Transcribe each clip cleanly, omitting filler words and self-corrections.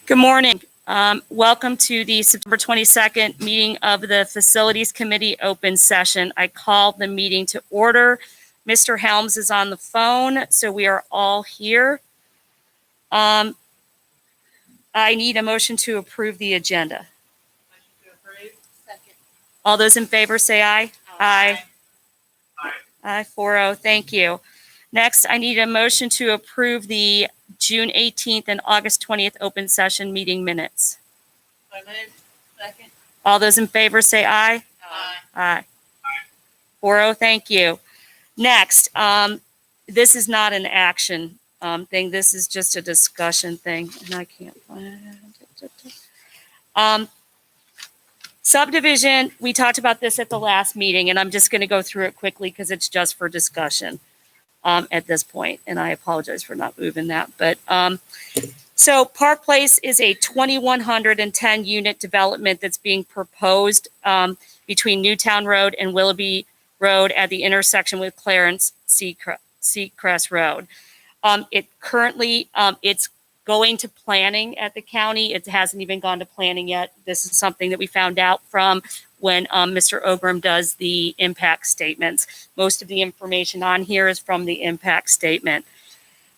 Good morning. Welcome to the September 22nd meeting of the Facilities Committee open session. I called the meeting to order. Mr. Helms is on the phone, so we are all here. I need a motion to approve the agenda. Motion to approve. Second. All those in favor say aye. Aye. Aye, 4-0. Thank you. Next, I need a motion to approve the June 18th and August 20th open session meeting minutes. So moved. Second. All those in favor say aye. Aye. Aye. 4-0, thank you. Next, this is not an action thing. This is just a discussion thing, and I can't find it. Subdivision, we talked about this at the last meeting, and I'm just going to go through it quickly because it's just for discussion at this point, and I apologize for not moving that. But so Park Place is a 2,110 unit development that's being proposed between Newtown Road and Willoughby Road at the intersection with Clarence Seacrest Road. It currently, it's going to planning at the county. It hasn't even gone to planning yet. This is something that we found out from when Mr. Ogram does the impact statements. Most of the information on here is from the impact statement.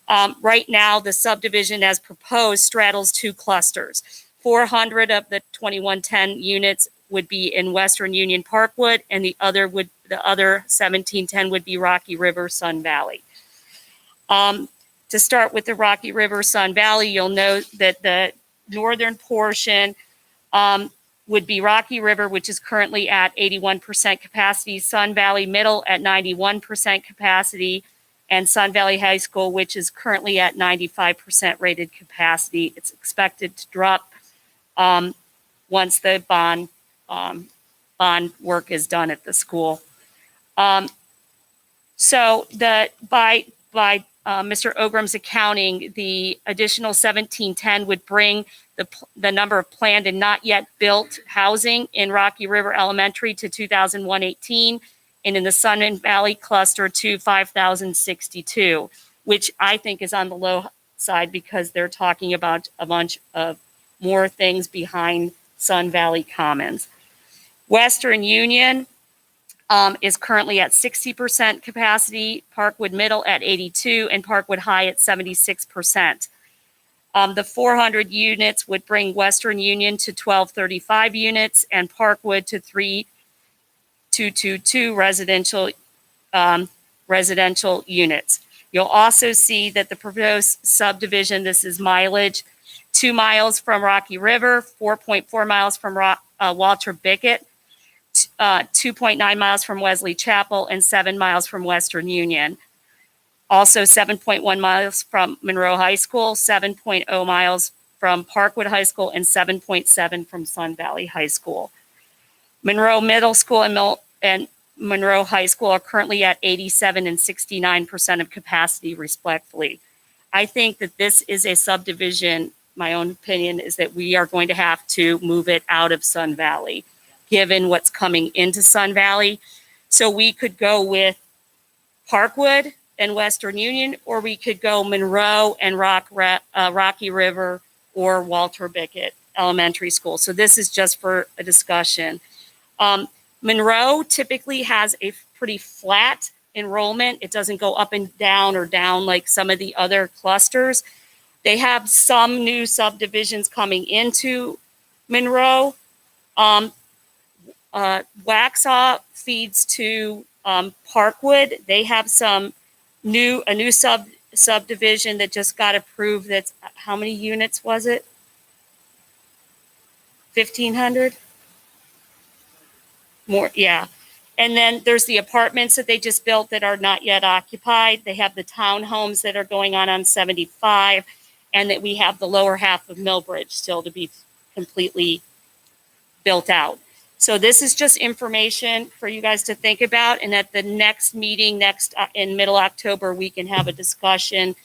Right now, the subdivision as proposed straddles two clusters. 400 of the 2110 units would be in Western Union Parkwood, and the other 1710 would be Rocky River, Sun Valley. To start with the Rocky River, Sun Valley, you'll note that the northern portion would be Rocky River, which is currently at 81% capacity, Sun Valley Middle at 91% capacity, and Sun Valley High School, which is currently at 95% rated capacity. It's expected to drop once the bond work is done at the school. So by Mr. Ogram's accounting, the additional 1710 would bring the number of planned and not yet built housing in Rocky River Elementary to 2,118, and in the Sun Valley cluster to 5,062, which I think is on the low side because they're talking about a bunch of more things behind Sun Valley Commons. Western Union is currently at 60% capacity, Parkwood Middle at 82%, and Parkwood High at 76%. The 400 units would bring Western Union to 1,235 units and Parkwood to 3,222 residential units. You'll also see that the proposed subdivision, this is mileage, 2 miles from Rocky River, 4.4 miles from Walter Bickett, 2.9 miles from Wesley Chapel, and 7 miles from Western Union. Also 7.1 miles from Monroe High School, 7.0 miles from Parkwood High School, and 7.7 from Sun Valley High School. Monroe Middle School and Monroe High School are currently at 87% and 69% of capacity, respectively. I think that this is a subdivision. My own opinion is that we are going to have to move it out of Sun Valley, given what's coming into Sun Valley. So we could go with Parkwood and Western Union, or we could go Monroe and Rocky River or Walter Bickett Elementary School. So this is just for a discussion. Monroe typically has a pretty flat enrollment. It doesn't go up and down or down like some of the other clusters. They have some new subdivisions coming into Monroe. Waxhaw feeds to Parkwood. They have a new subdivision that just got approved. That's how many units was it? 1,500? More, yeah. And then there's the apartments that they just built that are not yet occupied. They have the townhomes that are going on 75, and that we have the lower half of Millbridge still to be completely built out. So this is just information for you guys to think about. And at the next meeting, in middle October, we can have a discussion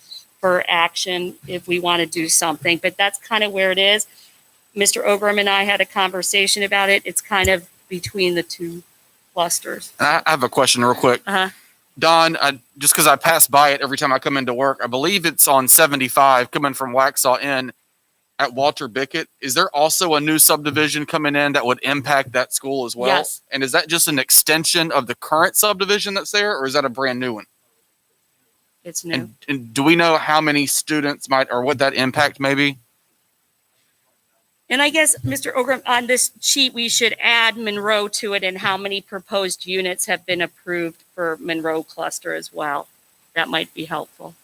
for action if we want to do something. But that's kind of where it is. Mr. Ogram and I had a conversation about it. It's kind of between the two clusters. I have a question real quick. Don, just because I pass by it every time I come into work, I believe it's on 75 coming from Waxhaw in. at Walter Bickett, is there also a new subdivision coming in that would impact that school as well? Yes. And is that just an extension of the current subdivision that's there, or is that a brand new one? It's new. And do we know how many students might, or what that impact may be? And I guess, Mr. Ogram, on this sheet, we should add Monroe to it and how many proposed units have been approved for Monroe cluster as well. That might be helpful.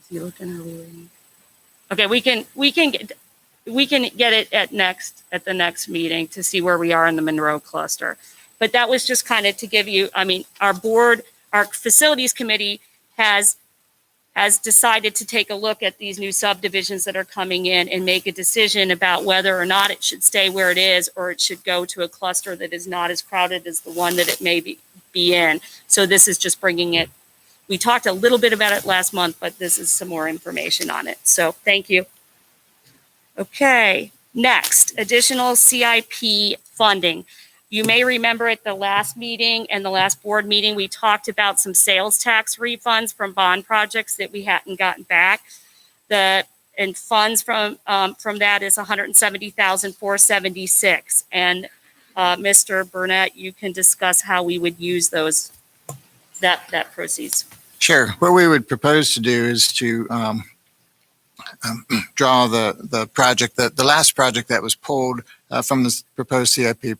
Is he looking, or are we waiting? Okay, we can get it at the next meeting to see where we are in the Monroe cluster. But that was just kind of to give you, I mean, our facilities committee has decided to take a look at these new subdivisions that are coming in and make a decision about whether or not it should stay where it is or it should go to a cluster that is not as crowded as the one that it may be in. So this is just bringing it. We talked a little bit about it last month, but this is some more information on it. So thank you. Okay, next, additional CIP funding. You may remember at the last meeting and the last board meeting, we talked about some sales tax refunds from bond projects that we hadn't gotten back. And funds from that is $170,476. And Mr. Burnett, you can discuss how we would use those that proceeds. Sure. What we would propose to do is to draw the project, the last project that was pulled from the proposed CIP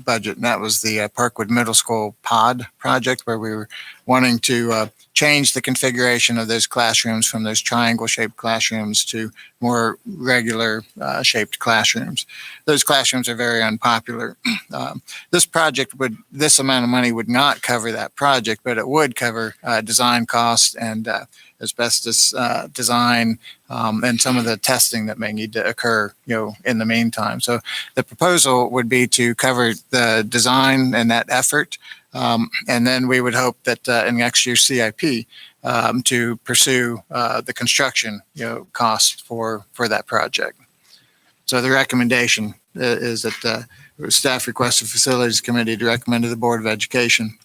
budget, and that was the Parkwood Middle School pod project, where we were wanting to change the configuration of those classrooms from those triangle-shaped classrooms to more regular shaped classrooms. Those classrooms are very unpopular. This amount of money would not cover that project, but it would cover design costs and asbestos design and some of the testing that may need to occur, in the meantime. So the proposal would be to cover the design and that effort. And then we would hope that in next year's CIP to pursue the construction, costs for that project. So the recommendation is that staff requests the Facilities Committee to recommend to the Board of Education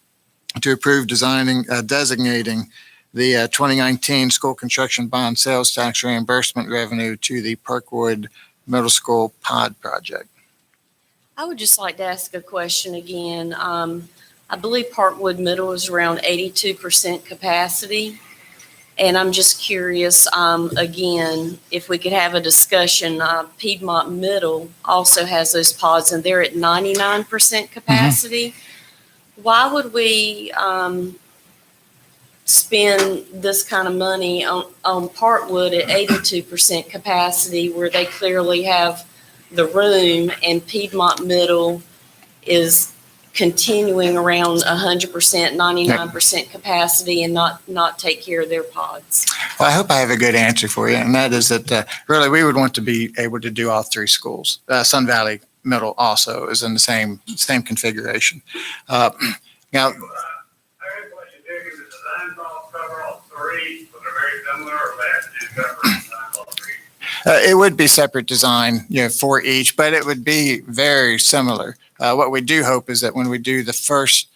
to approve designating the 2019 school construction bond sales tax reimbursement revenue to the Parkwood Middle School pod project. I would just like to ask a question again. I believe Parkwood Middle is around 82% capacity. And I'm just curious, again, if we could have a discussion. Piedmont Middle also has those pods and they're at 99% capacity. Mm-hmm. Why would we spend this kind of money on Parkwood at 82% capacity where they clearly have the room, and Piedmont Middle is continuing around 100%, 99% capacity and not take care of their pods? Well, I hope I have a good answer for you, and that is that really we would want to be able to do all three schools. Sun Valley Middle also is in the same configuration. Now, it would be separate design, for each, but it would be very similar. What we do hope is that when we do the first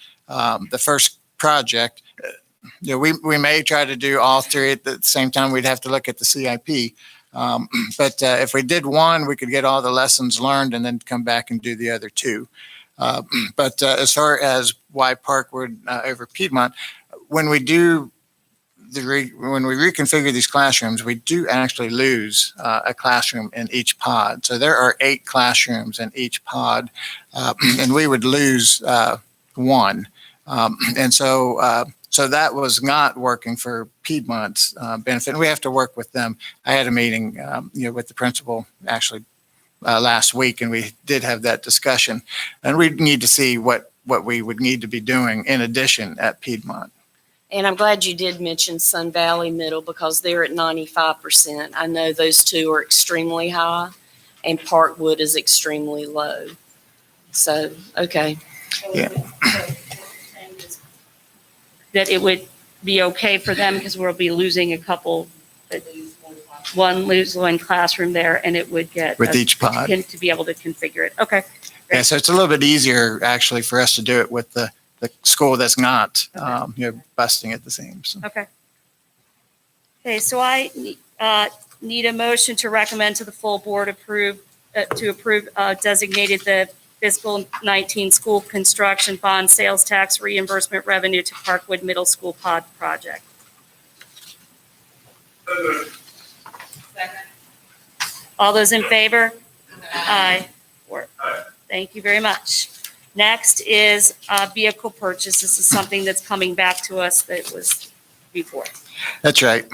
project, we may try to do all three at the same time. We'd have to look at the CIP. But if we did one, we could get all the lessons learned and then come back and do the other two. But as far as why Parkwood over Piedmont, when we reconfigure these classrooms, we do actually lose a classroom in each pod. So there are 8 classrooms in each pod, and we would lose one. And so that was not working for Piedmont's benefit. And we have to work with them. I had a meeting, with the principal actually last week, and we did have that discussion. And we need to see what we would need to be doing in addition at Piedmont. And I'm glad you did mention Sun Valley Middle because they're at 95%. I know those two are extremely high and Parkwood is extremely low. So, okay. Yeah. That it would be okay for them because we'll be losing a couple one lose one classroom there, and it would get With each pod. to be able to configure it. Okay. Yeah, so it's a little bit easier actually for us to do it with the school that's not, busting at the seams. Okay. Okay, so I need a motion to recommend to the full board to approve designated the fiscal 19 school construction bond sales tax reimbursement revenue to Parkwood Middle School pod project. Second. All those in favor? Aye. Thank you very much. Next is vehicle purchase. This is something that's coming back to us that was before. That's right.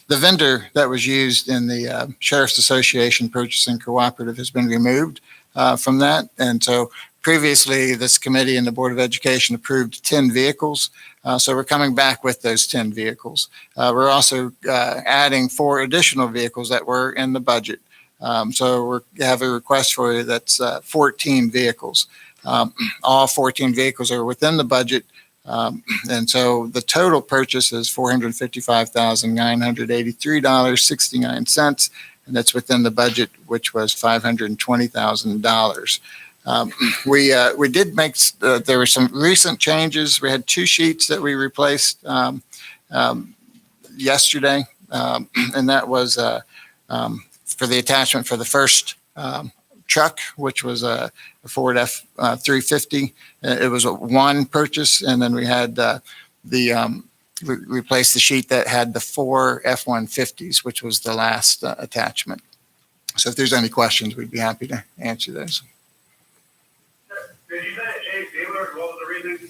The vendor that was used in the Sheriff's Association Purchasing Cooperative has been removed from that. And so previously, this committee and the Board of Education approved 10 vehicles. So we're coming back with those 10 vehicles. We're also adding 4 additional vehicles that were in the budget. So we have a request for you that's 14 vehicles. All 14 vehicles are within the budget. And so the total purchase is $455,983.69. And that's within the budget, which was $520,000. We did make, there were some recent changes. We had 2 sheets that we replaced yesterday. And that was for the attachment for the first truck, which was a Ford F-350. It was a 1 purchase, and then we had we replaced the sheet that had the 4 F-150s, which was the last attachment. So if there's any questions, we'd be happy to answer those. Did you say it changed dealers? What was the reason?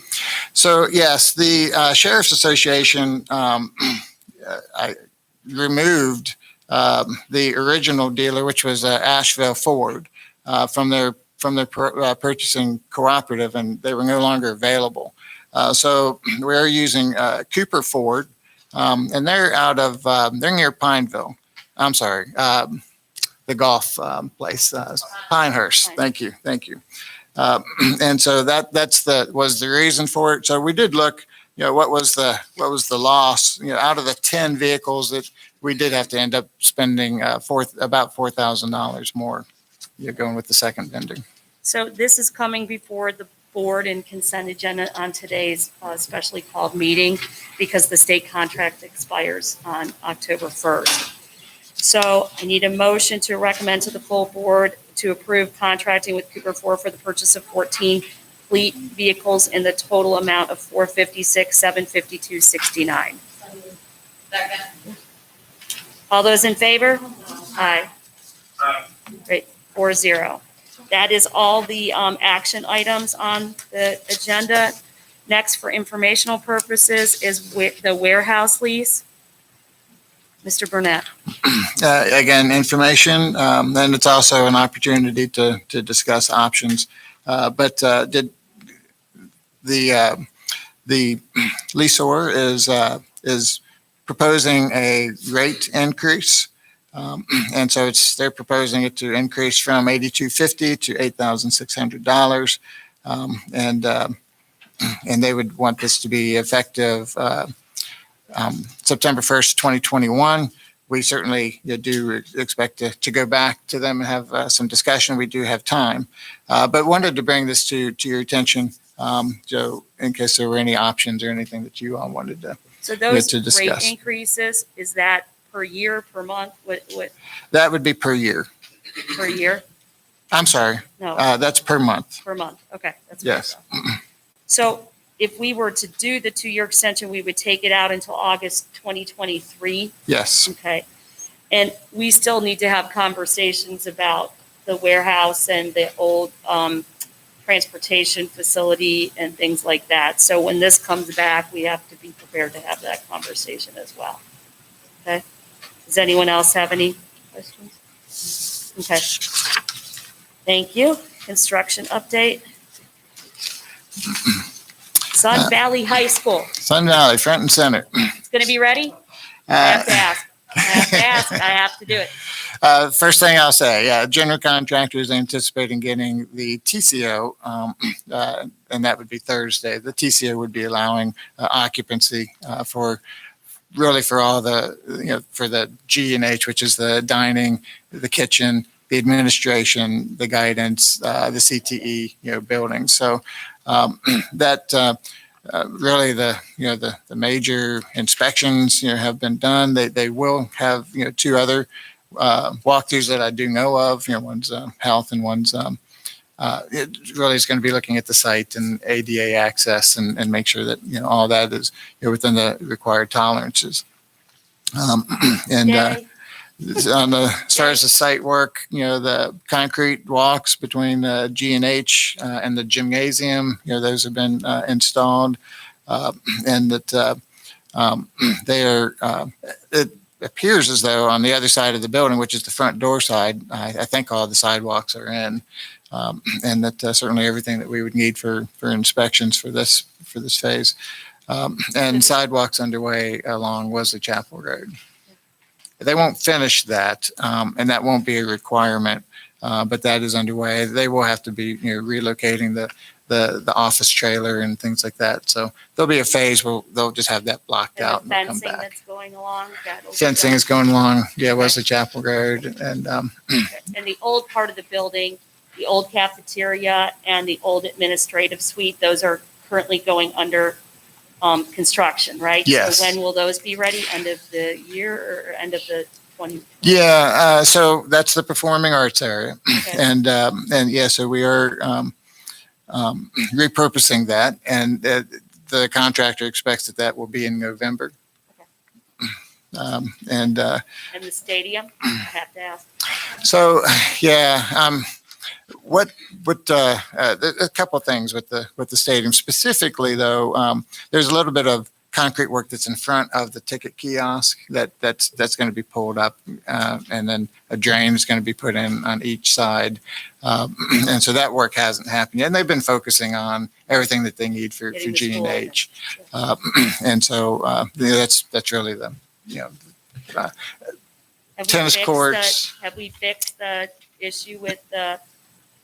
So yes, the Sheriff's Association I removed the original dealer, which was Asheville Ford, from their purchasing cooperative, and they were no longer available. So we're using Cooper Ford, and they're out of they're near Pineville. I'm sorry, the golf place, Pinehurst. Thank you. And so that was the reason for it. So we did look, what was the loss, out of the 10 vehicles that we did have to end up spending about $4,000 more, going with the second vendor. So this is coming before the board and consent agenda on today's specially called meeting because the state contract expires on October 1st. So I need a motion to recommend to the full board to approve contracting with Cooper Ford for the purchase of 14 fleet vehicles in the total amount of $456,752.69. Second. All those in favor? Aye. Great, 4-0. That is all the action items on the agenda. Next, for informational purposes, is the warehouse lease. Mr. Burnett. Again, information, and it's also an opportunity to discuss options. But did the leaseor is proposing a rate increase. And so they're proposing it to increase from $8,250 to $8,600. And they would want this to be effective September 1st, 2021. We certainly do expect to go back to them and have some discussion. We do have time, but wanted to bring this to your attention, Joe, in case there were any options or anything that you all wanted to. So those to rate discuss. increases, is that per year, per month? What That would be per year. per year? I'm sorry, No, that's per month. per month. Okay, that's what I Yes. thought. So if we were to do the 2-year extension, we would take it out until August 2023. Yes. Okay. And we still need to have conversations about the warehouse and the old transportation facility and things like that. So when this comes back, we have to be prepared to have that conversation as well. Okay. Does anyone else have any questions? Okay. Thank you. Construction update. Sun Valley High School. Sun Valley, front and center. It's going to be ready? I have to ask. I have to do it. First thing I'll say, general contractor is anticipating getting the TCO, and that would be Thursday. The TCO would be allowing occupancy for really for all the, for the G and H, which is the dining, the kitchen, the administration, the guidance, the CTE, buildings. So that really the major inspections, have been done. They will have, two other walkthroughs that I do know of. One's health and one's it really is going to be looking at the site and ADA access and make sure that, all that is, within the required tolerances. And Yay. as far as the site work, the concrete walks between G and H and the gymnasium, those have been installed, and that they are. It appears as though on the other side of the building, which is the front door side, I think all the sidewalks are in, and that certainly everything that we would need for inspections for this phase, and sidewalks underway along Wesley Chapel Road. They won't finish that, and that won't be a requirement, but that is underway. They will have to be, relocating the office trailer and things like that. So there'll be a phase where they'll just have that blocked out And and the they'll come fencing back. that's going along. that'll be Fencing done. is going along, Wesley Chapel Road, and And the old part of the building, the old cafeteria and the old administrative suite, those are currently going under construction, right? Yes. So when will those be ready? End of the year or end of the 20? yeah. So that's the performing arts area, Okay. and yeah, so we are repurposing that, and the contractor expects that will be in November. And And the stadium, I have to ask. so, yeah, what a couple of things with the stadium specifically, though. There's a little bit of concrete work that's in front of the ticket kiosk that's going to be pulled up, and then a drain is going to be put in on each side, and so that work hasn't happened yet. And they've been focusing on everything that they need for Getting the G and school H, and so that's really the Have we tennis fixed courts. Have we fixed the issue with the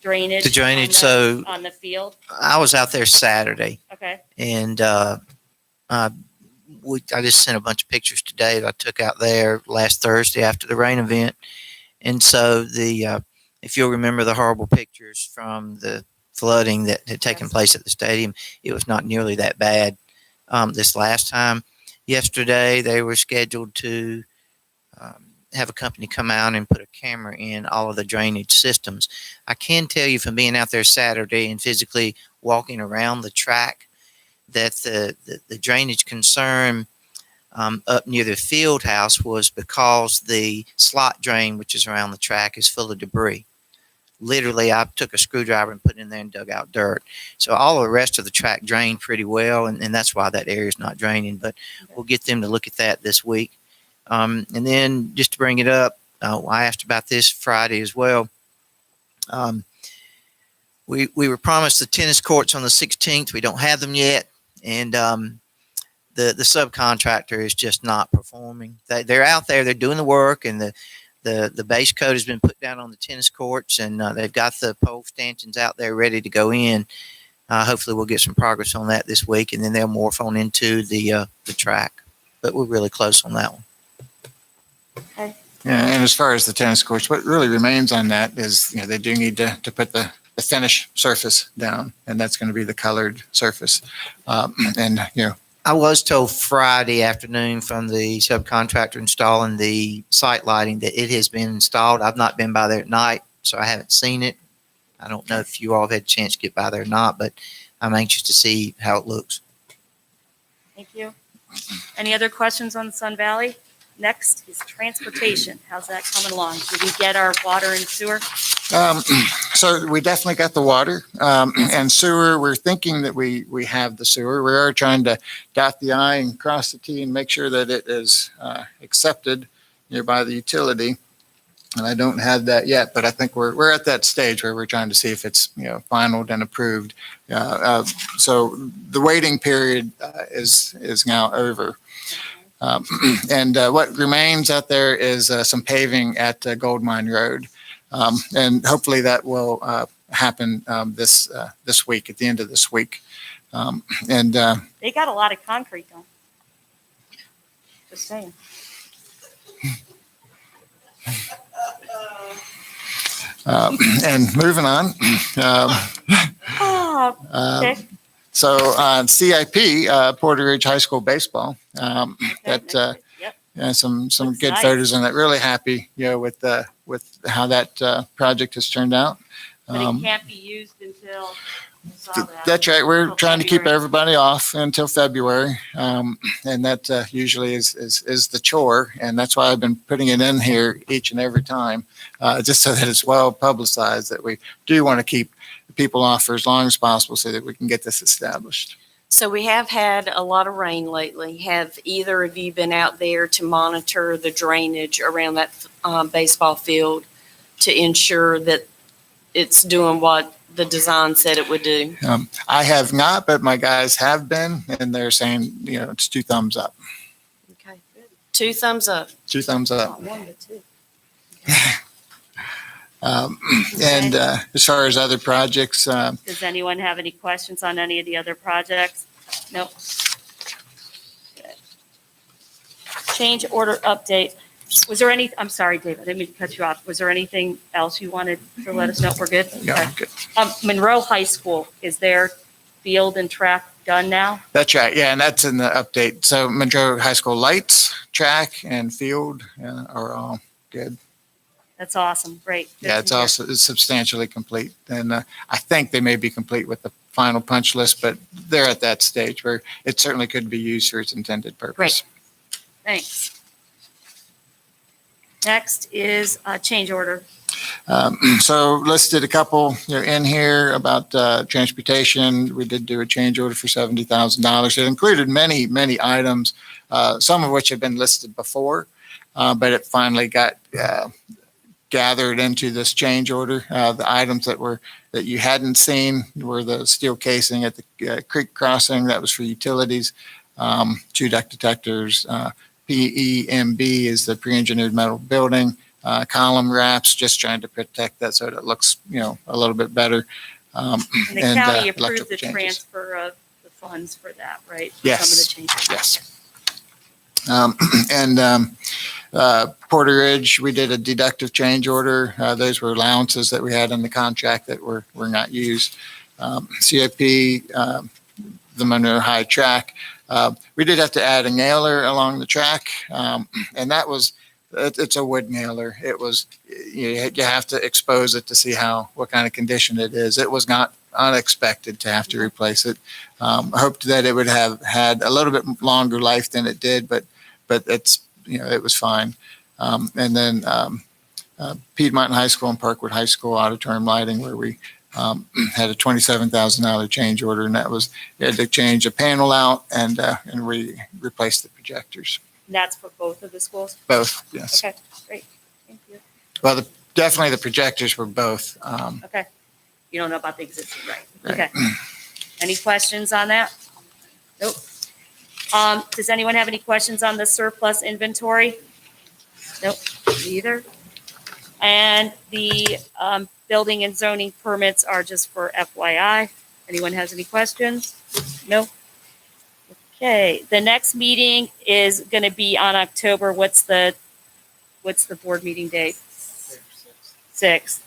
drainage? The drainage, on the- so- On the field? I was out there Saturday, Okay, and I just sent a bunch of pictures today that I took out there last Thursday after the rain event. And so if you'll remember the horrible pictures from the flooding that had taken Yes. place at the stadium, it was not nearly that bad this last time. Yesterday, they were scheduled to have a company come out and put a camera in all of the drainage systems. I can tell you from being out there Saturday and physically walking around the track that the drainage concern up near the field house was because the slot drain, which is around the track, is full of debris. Literally, I took a screwdriver and put it in there and dug out dirt. So all the rest of the track drained pretty well, and that's why that area is not draining. But we'll get them to look at that this week. And then just to bring it up, I asked about this Friday as well. We were promised the tennis courts on the 16th. We don't have them yet. And the subcontractor is just not performing. They're out there, they're doing the work, and the base coat has been put down on the tennis courts, and they've got the pole stanchions out there ready to go in. Hopefully we'll get some progress on that this week, and then they'll morph on into the track. But we're really close on that one. okay. Yeah, and as far as the tennis courts, what really remains on that is, they do need to put the finish surface down, and that's going to be the colored surface. And, I was told Friday afternoon from the subcontractor installing the site lighting that it has been installed. I've not been by there at night, so I haven't seen it. I don't know if you all have had a chance to get by there or not, but I'm anxious to see how it looks. Thank you. Any other questions on Sun Valley? Next is transportation. How's that coming along? Did we get our water and sewer? so we definitely got the water, and sewer. We're thinking that we have the sewer. We are trying to dot the I and cross the T and make sure that it is accepted by the utility. And I don't have that yet, but I think we're at that stage where we're trying to see if it's finalized and approved. So the waiting period is now over. And what remains out there is some paving at Gold Mine Road. And hopefully that will happen this week, at the end of this week. They got a lot of concrete done. Just saying. And moving on. Oh, okay. So on CIP, Porter Ridge High School baseball, Next that week. Yep. some Looks good nice. photos on that. Really happy, with how that project has turned out. But it can't be used until. I saw that. That's right. We're Until trying to keep February. everybody off until February, and that usually is the chore, and that's why I've been putting it in here each and every time, just so that it's well publicized that we do want to keep people off for as long as possible so that we can get this established. So we have had a lot of rain lately. Have either of you been out there to monitor the drainage around that baseball field to ensure that it's doing what the design said it would do? I have not, but my guys have been, and they're saying, it's 2 thumbs up. Okay, good. 2 thumbs up. 2 thumbs up. Not one, but two. And as far as other projects, Does anyone have any questions on any of the other projects? Nope. Good. Change order update. Was there I'm sorry, David, I didn't mean to cut you off. Was there anything else you wanted to let us know? We're good? yeah, Okay. good. Monroe High School, is their field and track done now? That's right. Yeah, and that's in the update. So Monroe High School lights, track, and field are all good. That's awesome. Great. Good Yeah, to it's hear. also substantially complete. And I think they may be complete with the final punch list, but they're at that stage where it certainly could be used for its intended purpose. Great. Thanks. Next is a change order. So listed a couple in here about transportation. We did do a change order for $70,000. It included many, many items, some of which had been listed before, but it finally got gathered into this change order. The items that you hadn't seen were the steel casing at the creek crossing. That was for utilities, 2 duct detectors. PEMB is the pre-engineered metal building. Column wraps, just trying to protect that so that it looks, a little bit better. And the county approved electrical the changes. transfer of the funds for that, right? For Yes. Some of the changes. Yes. And Porter Ridge, we did a deductive change order. Those were allowances that we had in the contract that were not used. CIP, the Monroe High track, we did have to add a nailer along the track, and that was it's a wood nailer. It was you have to expose it to see what kind of condition it is. It was not unexpected to have to replace it. I hoped that it would have had a little bit longer life than it did, but it's it was fine. And then Piedmont High School and Parkwood High School auditorium lighting, where we had a $27,000 change order, and that was we had to change a panel out and we replaced the projectors. And that's for both of the schools? Both, yes. Okay, great. Thank you. Well, definitely the projectors were both. Okay. You don't know about the existing, right? Right. Okay. Any questions on that? Nope. Does anyone have any questions on the surplus inventory? Nope, neither. And the building and zoning permits are just for FYI. Anyone has any questions? No? Okay, the next meeting is going to be on October. What's the board meeting date? 6th.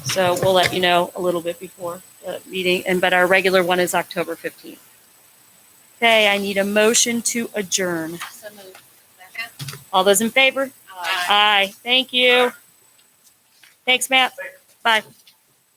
So we'll let you know a little bit before the meeting, but our regular one is October 15th. Okay, I need a motion to adjourn. So moved. Second. All those in favor? Aye. Aye. Thank you. Thanks, Matt. Bye.